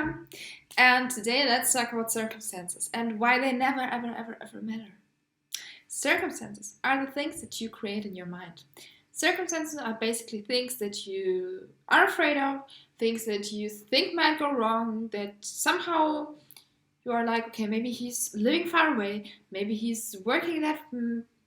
Sam, and today let's talk about circumstances and why they never, ever, ever, ever matter. Circumstances are the things that you create in your mind. Circumstances are basically things that you are afraid of, things that you think might go wrong, that somehow you are like, okay, maybe he's living far away, maybe he's working that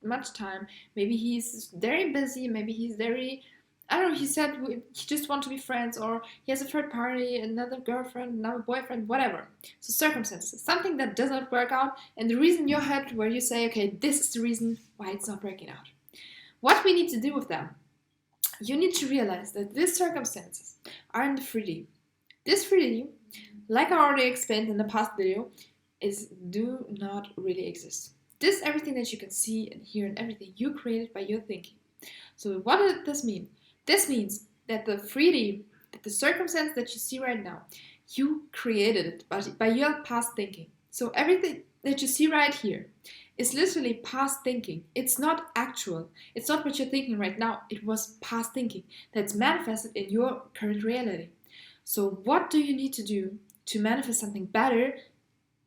much time, maybe he's very busy, maybe he's very, I don't know, he said he just want to be friends, or he has a third party, another girlfriend, another boyfriend, whatever. So circumstances, something that does not work out, and the reason in your head where you say, okay, this is the reason why it's not working out. What we need to do with them, you need to realize that these circumstances are in the 3D. This 3D, like I already explained in the past video, do not really exist. This, everything that you can see and hear and everything, you created by your thinking. So what does this mean? This means that the 3D, that the circumstance that you see right now, you created it by your past thinking. So everything that you see right here is literally past thinking. It's not actual. It's not what you're thinking right now. It was past thinking that's manifested in your current reality. So what do you need to do to manifest something better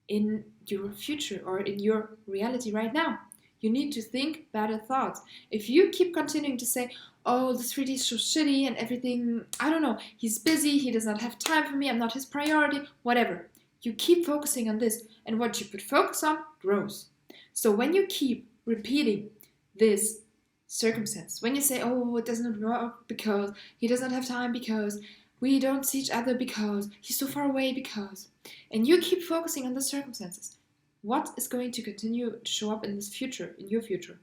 in your future or in your reality right now? You need to think better thoughts. If you keep continuing to say, oh, this 3D is so shitty and everything, I don't know, he's busy, he does not have time for me, I'm not his priority, whatever. You keep focusing on this, and what you put focus on grows. So when you keep repeating this circumstance, when you say, oh, it doesn't work because he does not have time, because we don't see each other, because he's so far away, because, and you keep focusing on the circumstances, what is going to continue to show up in this future, in your future?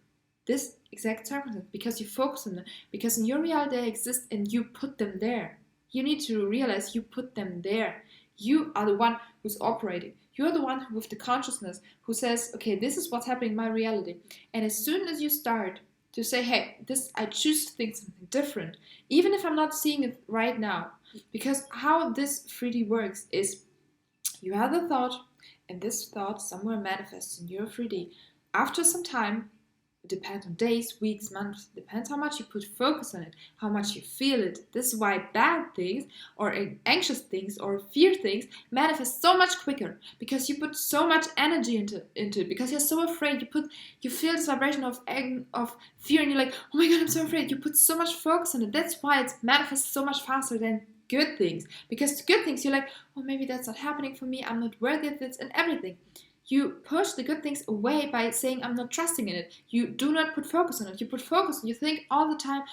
This exact circumstance, because you focus on them, because in your reality they exist and you put them there. You need to realize you put them there. You are the one who's operating. You're the one with the consciousness who says, okay, this is what's happening in my reality. And as soon as you start to say, hey, I choose to think something different, even if I'm not seeing it right now, because how this 3D works is you have the thought, and this thought somewhere manifests in your 3D. After some time, it depends on days, weeks, months, depends how much you put focus on it, how much you feel it. This is why bad things or anxious things or fear things manifest so much quicker, because you put so much energy into it, because you're so afraid. You feel this vibration of fear, and you're like, oh my god, I'm so afraid. You put so much focus on it. That's why it manifests so much faster than good things, because good things you're like, oh, maybe that's not happening for me, I'm not worthy of this, and everything. You push the good things away by saying, I'm not trusting in it. You do not put focus on it. You put focus, and you think all the time,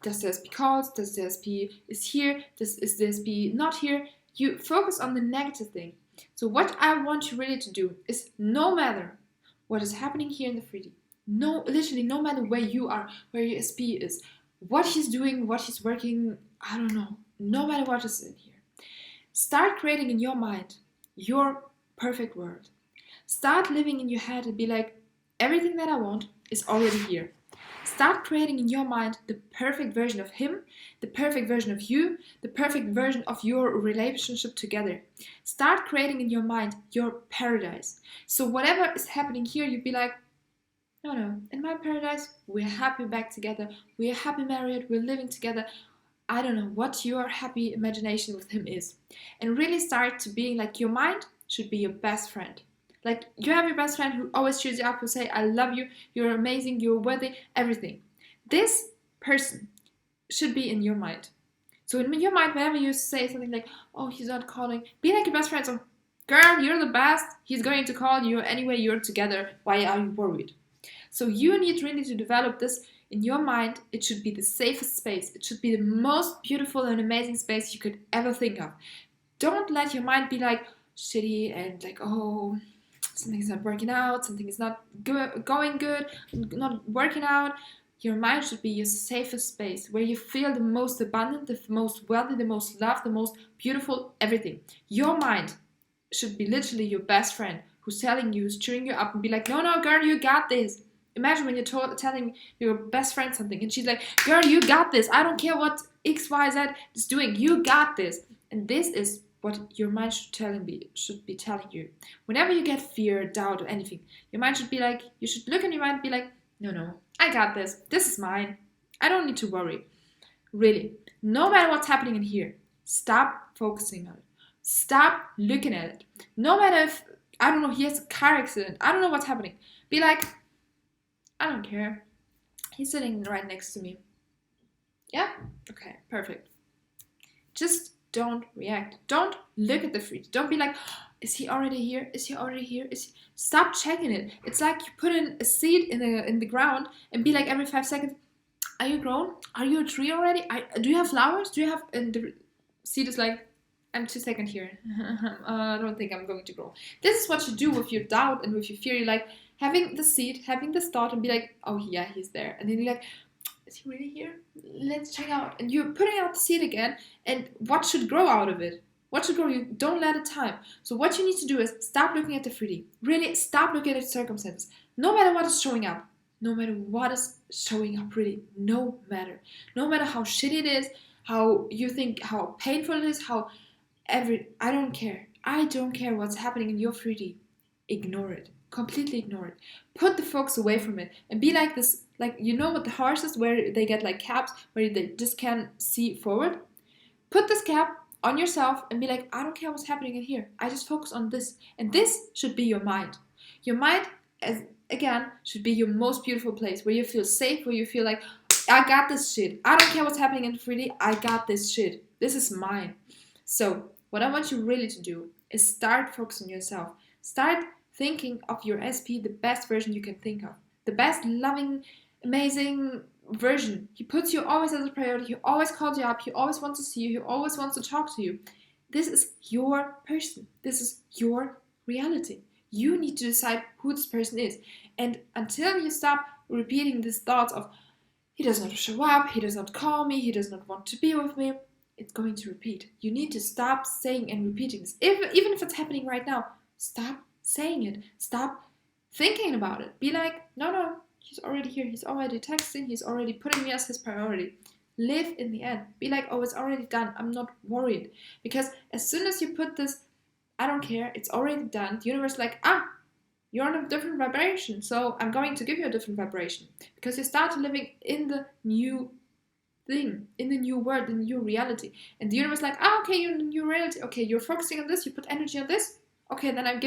does this be called? Does this be is here? Is this be not here? You focus on the negative thing. So what I want you really to do is, no matter what is happening here in the 3D, literally no matter where you are, where your SP is, what he's doing, what he's working, I don't know, no matter what is in here, start creating in your mind your perfect world. Start living in your head and be like, everything that I want is already here. Start creating in your mind the perfect version of him, the perfect version of you, the perfect version of your relationship together. Start creating in your mind your paradise. So whatever is happening here, you'd be like, no, in my paradise, we're happy back together, we're happy married, we're living together. I don't know what your happy imagination with him is. And really start to being like, your mind should be your best friend. Like, you have your best friend who always cheers you up, who say, I love you, you're amazing, you're worthy, everything. This person should be in your mind. So in your mind, whenever you say something like, oh, he's not calling, be like your best friend. So, girl, you're the best. He's going to call you anyway, you're together. Why are you worried? So you need really to develop this in your mind. It should be the safest space. It should be the most beautiful and amazing space you could ever think of. Don't let your mind be like shitty and like, oh, something's not working out, something is not going good, not working out. Your mind should be your safest space, where you feel the most abundant, the most wealthy, the most loved, the most beautiful, everything. Your mind should be literally your best friend, who's telling you, who's cheering you up and be like, no, girl, you got this. Imagine when you're telling your best friend something and she's like, girl, you got this. I don't care what XYZ is doing. You got this. And this is what your mind should be telling you. Whenever you get fear, doubt, or anything, your mind should be like, you should look in your mind and be like, no, I got this. This is mine. I don't need to worry. Really, no matter what's happening in here, stop focusing on it. Stop looking at it. No matter if, I don't know, he has a car accident. I don't know what's happening. Be like, I don't care. He's sitting right next to me. Yeah? Okay, perfect. Just don't react. Don't look at the fruit. Don't be like, is he already here? Is he already here? Stop checking it. It's like you put in a seed in the ground and be like every 5 seconds, are you grown? Are you a tree already? Do you have flowers? Do you have... And the seed is like, I'm 2 seconds here. I don't think I'm going to grow. This is what you do with your doubt and with your fear. You're like having the seed, having this thought, and be like, oh yeah, he's there. And then you're like, is he really here? Let's check out. And you're putting out the seed again, and what should grow out of it? What should grow? You don't let it time. So what you need to do is stop looking at the 3D. Really stop looking at circumstances. No matter what is showing up. No matter what is showing up, really. No matter. No matter how shitty it is, how you think, how painful it is, I don't care. I don't care what's happening in your 3D. Ignore it. Completely ignore it. Put the focus away from it and be like this, like, you know what the horses where they get like caps where they just can't see forward? Put this cap on yourself and be like, I don't care what's happening in here. I just focus on this. And this should be your mind. Your mind, again, should be your most beautiful place where you feel safe, where you feel like, I got this shit. I don't care what's happening in 3D. I got this shit. This is mine. So what I want you really to do is start focusing on yourself. Start thinking of your SP the best version you can think of. The best, loving, amazing version. He puts you always as a priority. He always calls you up. He always wants to see you. He always wants to talk to you. This is your person. This is your reality. You need to decide who this person is. And until you stop repeating these thoughts of, he does not show up, he does not call me, he does not want to be with me, it's going to repeat. You need to stop saying and repeating this. Even if it's happening right now, stop saying it. Stop thinking about it. Be like, no, he's already here. He's already texting. He's already putting me as his priority. Live in the end. Be like, oh, it's already done. I'm not worried. Because as soon as you put this, I don't care, it's already done, the universe is like, you're on a different vibration, so I'm going to give you a different vibration. Because you start living in the new thing, in the new world, in the new reality. And the universe is like, okay, you're in the new reality. Okay, you're focusing on this, you put energy on this. Okay, then I'm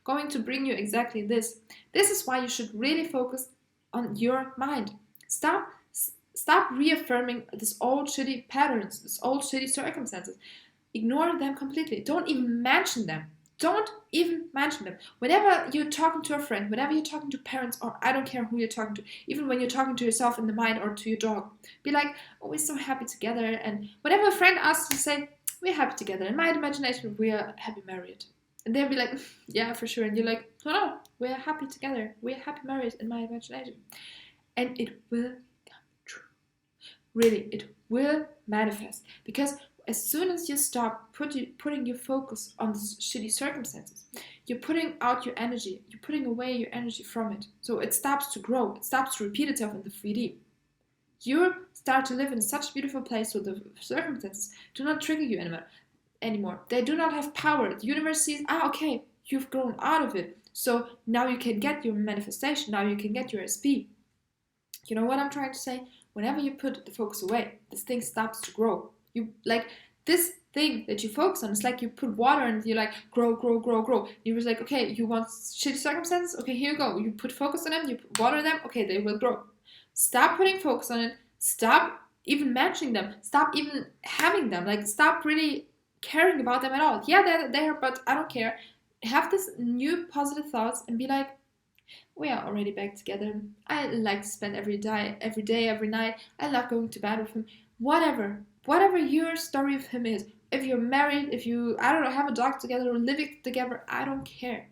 going to bring you exactly this. This is why you should really focus on your mind. Stop reaffirming this old shitty patterns, this old shitty circumstances. Ignore them completely. Don't even mention them. Don't even mention them. Whenever you're talking to a friend, whenever you're talking to parents, or I don't care who you're talking to, even when you're talking to yourself in the mind or to your dog, be like, oh, we're so happy together. And whenever a friend asks you, say, we're happy together. In my imagination, we are happy married. And they'll be like, yeah, for sure. And you're like, no, we're happy together. We're happy married in my imagination. And it will come true. Really, it will manifest. Because as soon as you stop putting your focus on these shitty circumstances, you're putting out your energy. You're putting away your energy from it. So it stops to grow. It stops to repeat itself in the 3D. You start to live in such a beautiful place where the circumstances do not trigger you anymore. They do not have power. The universe sees, okay, you've grown out of it. So now you can get your manifestation. Now you can get your SP. You know what I'm trying to say? Whenever you put the focus away, this thing stops to grow. You like this thing that you focus on. It's like you put water and you're like, grow. You're just like, okay, you want shitty circumstances? Okay, here you go. You put focus on them, you put water on them, okay, they will grow. Stop putting focus on it. Stop even mentioning them. Stop even having them. Like, stop really caring about them at all. Yeah, they're there, but I don't care. Have this new positive thoughts and be like, we are already back together. I like to spend every day, every night. I love going to bed with him. Whatever your story of him is. If you're married, if you, I don't know, have a dog together or living together, I don't care.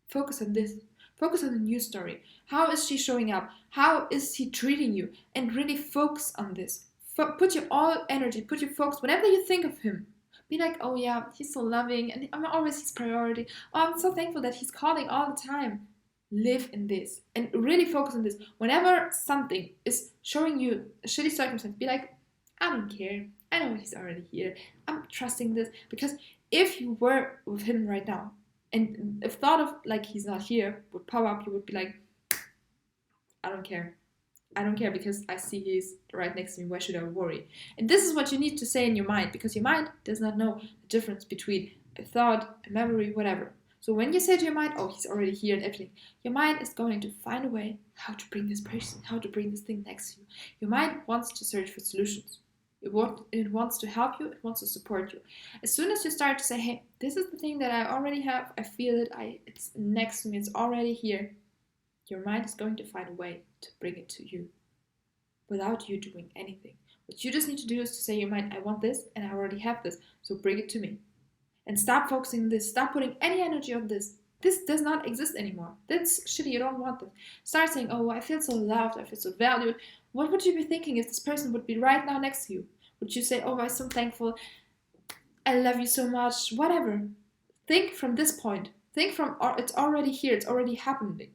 Focus on this. Focus on the new story. How is she showing up? How is he treating you? And really focus on this. Put your all energy, put your focus, whenever you think of him. Be like, oh yeah, he's so loving and I'm always his priority. Oh, I'm so thankful that he's calling all the time. Live in this and really focus on this. Whenever something is showing you a shitty circumstance, be like, I don't care. I know he's already here. I'm trusting this. Because if you were with him right now, and if thought of like he's not here would pop up, you would be like, I don't care. I don't care because I see he's right next to me. Why should I worry? And this is what you need to say in your mind, because your mind does not know the difference between a thought, a memory, whatever. So when you say to your mind, oh, he's already here and everything, your mind is going to find a way how to bring this person, how to bring this thing next to you. Your mind wants to search for solutions. It wants to help you. It wants to support you. As soon as you start to say, hey, this is the thing that I already have. I feel it. It's next to me. It's already here. Your mind is going to find a way to bring it to you without you doing anything. What you just need to do is to say to your mind, I want this and I already have this. So bring it to me. And stop focusing on this. Stop putting any energy on this. This does not exist anymore. That's shitty. You don't want this. Start saying, oh, I feel so loved. I feel so valued. What would you be thinking if this person would be right now next to you? Would you say, oh, I'm so thankful. I love you so much. Whatever. Think from this point. Think from, it's already here. It's already happening.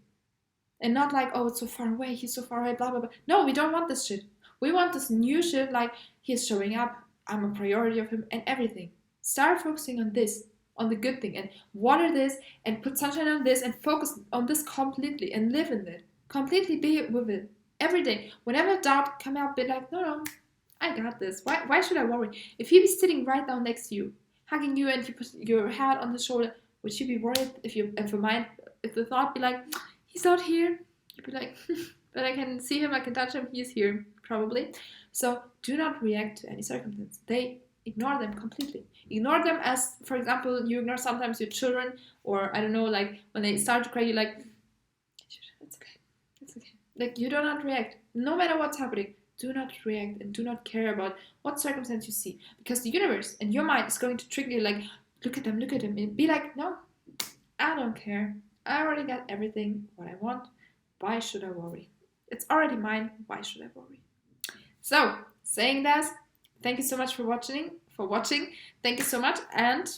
And not like, oh, it's so far away. He's so far away, blah, blah, blah. No, we don't want this shit. We want this new shit like he's showing up. I'm a priority of him and everything. Start focusing on this, on the good thing, and water this, and put sunshine on this, and focus on this completely, and live in it. Completely be with it. Every day. Whenever doubt come up, be like, no, I got this. Why should I worry? If he was sitting right down next to you, hugging you, and you put your head on his shoulder, would you be worried if the thought be like, he's not here? You'd be like, but I can see him, I can touch him, he's here, probably. So do not react to any circumstance. Ignore them completely. Ignore them as, for example, you ignore sometimes your children, or I don't know, like when they start to cry, you're like, it's okay. Like you do not react. No matter what's happening, do not react and do not care about what circumstance you see. Because the universe and your mind is going to trigger you like, look at them, and be like, no, I don't care. I already got everything, what I want. Why should I worry? It's already mine. Why should I worry? So, saying that, thank you so much for watching. Thank you so much, and